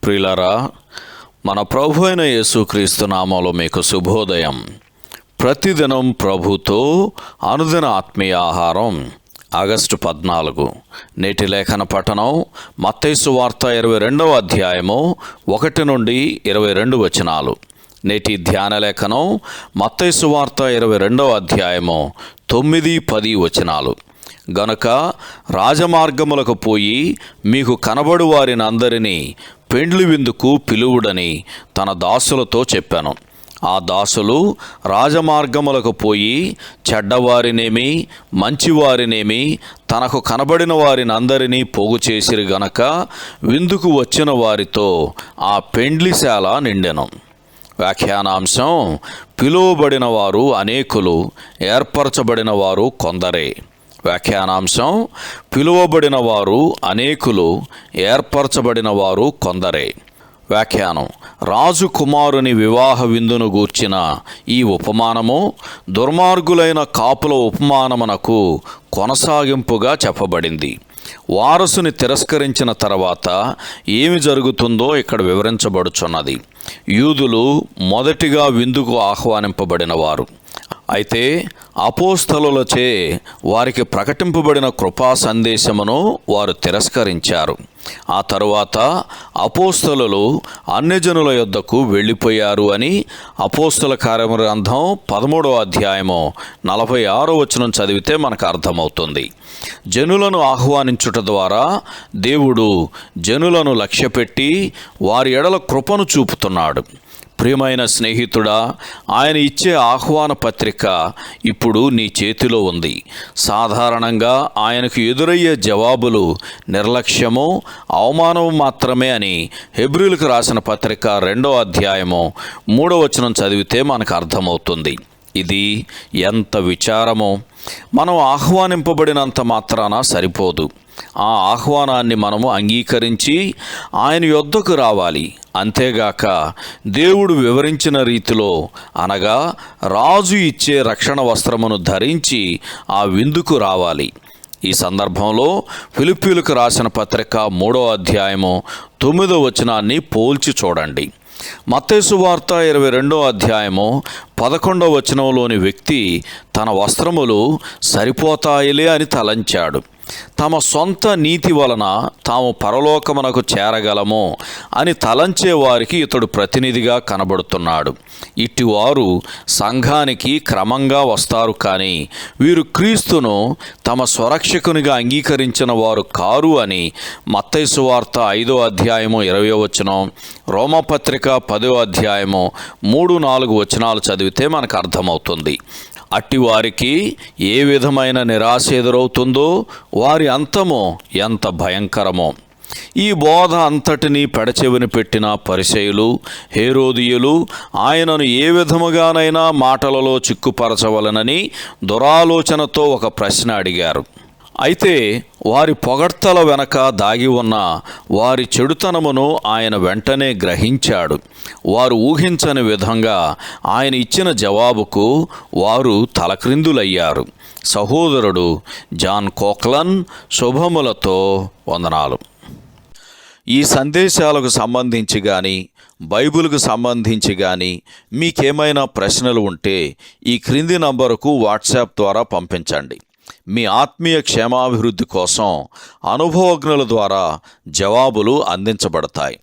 ప్రియులారా, మన ప్రభు అయిన యేసుక్రీస్తు నామములో మీకు శుభోదయం. ప్రతిదినం ప్రభుతో అనుదిన ఆత్మీయ ఆహారం. ఆగస్టు 14. నేటి లేఖన పఠనం మత్తయి సువార్త 22వ అధ్యాయము 1 నుండి 22 వచనాలు. నేటి ధ్యాన లేఖనం మత్తయి సువార్త 22వ అధ్యాయము 9-10 వచనాలు. గనుక రాజమార్గములకు పోయి మీకు కనబడు వారిని అందరినీ పెండ్లి విందుకు పిలువుడని తన దాసులతో చెప్పాను. ఆ దాసులు రాజమార్గములకు పోయి చెడ్డవారినేమి మంచివారినేమి తనకు కనబడిన వారిని అందరినీ పోగు చేసిరి గనక విందుకు వచ్చిన వారితో ఆ పెండ్లిశాల నిండెను. వ్యాఖ్యానాంశం: పిలువబడిన వారు అనేకులు, ఏర్పరచబడిన వారు కొందరే. వ్యాఖ్యానాంశం: పిలువబడిన వారు అనేకులు, ఏర్పరచబడిన వారు కొందరే. వ్యాఖ్యానం: రాజు కుమారుని వివాహ విందును గూర్చిన ఈ ఉపమానము దుర్మార్గులైన కాపుల ఉపమానమునకు కొనసాగింపుగా చెప్పబడింది. వారసుని తిరస్కరించిన తర్వాత ఏమి జరుగుతుందో ఇక్కడ వివరించబడుచున్నది. యూదులు మొదటిగా విందుకు ఆహ్వానింపబడిన వారు. అయితే అపోస్తలులచే వారికి ప్రకటింపబడిన కృపా సందేశమును వారు తిరస్కరించారు. ఆ తరువాత అపోస్తలులు అన్యజనుల యొద్దకు వెళ్ళిపోయారు అని అపోస్తల కార్యగ్రంథం 13వ అధ్యాయము 46వ వచనం చదివితే మనకు అర్థమవుతుంది. జనులను ఆహ్వానించుట ద్వారా దేవుడు జనులను లక్ష్యపెట్టి వారి ఎడల కృపను చూపుతున్నాడు. ప్రియమైన స్నేహితుడా, ఆయన ఇచ్చే ఆహ్వాన పత్రిక ఇప్పుడు నీ చేతిలో ఉంది. సాధారణంగా ఆయనకు ఎదురయ్యే జవాబులు నిర్లక్ష్యము, అవమానము మాత్రమే అని హెబ్రీయులకు రాసిన పత్రిక 2వ అధ్యాయము 3వ వచనం చదివితే మనకు అర్థమవుతుంది. ఇది ఎంత విచారమో! మనం ఆహ్వానింపబడినంత మాత్రాన సరిపోదు. ఆ ఆహ్వానాన్ని మనము అంగీకరించి ఆయన యొద్దకు రావాలి. అంతేగాక దేవుడు వివరించిన రీతిలో, అనగా రాజు ఇచ్చే రక్షణ వస్త్రమును ధరించి ఆ విందుకు రావాలి. ఈ సందర్భంలో ఫిలిప్పీయులకు రాసిన పత్రిక 3వ అధ్యాయము 9వ వచనాన్ని పోల్చి చూడండి. మత్తయి సువార్త 22వ అధ్యాయము 11వ వచనంలోని వ్యక్తి తన వస్త్రములు సరిపోతాయిలే అని తలంచాడు. తమ సొంత నీతి వలన తాము పరలోకమునకు చేరగలము అని తలంచే వారికి ఇతడు ప్రతినిధిగా కనబడుతున్నాడు. ఇటువారు సంఘానికి క్రమంగా వస్తారు, కానీ వీరు క్రీస్తును తమ స్వరక్షకునిగా అంగీకరించిన వారు కారు అని మత్తయి సువార్త 5వ అధ్యాయము 20వ వచనం, రోమపత్రిక 10వ అధ్యాయము 3-4 వచనాలు చదివితే మనకు అర్థమవుతుంది. అట్టి వారికి ఏ విధమైన నిరాశ ఎదురవుతుందో, వారి అంతమో ఎంత భయంకరమో! ఈ బోధ అంతటినీ పెడచెవిని పెట్టిన పరిసయ్యులు, హేరోదీయులు ఆయనను ఏ విధముగానైనా మాటలలో చిక్కుపరచవలనని దురాలోచనతో ఒక ప్రశ్న అడిగారు. అయితే వారి పొగడ్తల వెనక దాగి ఉన్న వారి చెడుతనమును ఆయన వెంటనే గ్రహించాడు. వారు ఊహించని విధంగా ఆయన ఇచ్చిన జవాబుకు వారు తలక్రిందులయ్యారు. సహోదరుడు జాన్ కోక్లన్ శుభములతో వందనాలు. ఈ సందేశాలకు సంబంధించి కానీ, బైబిల్కు సంబంధించి కానీ మీకేమైనా ప్రశ్నలు ఉంటే ఈ క్రింది నంబరుకు వాట్సాప్ ద్వారా పంపించండి. మీ ఆత్మీయ క్షేమాభివృద్ధి కోసం అనుభవజ్ఞుల ద్వారా జవాబులు అందించబడతాయి.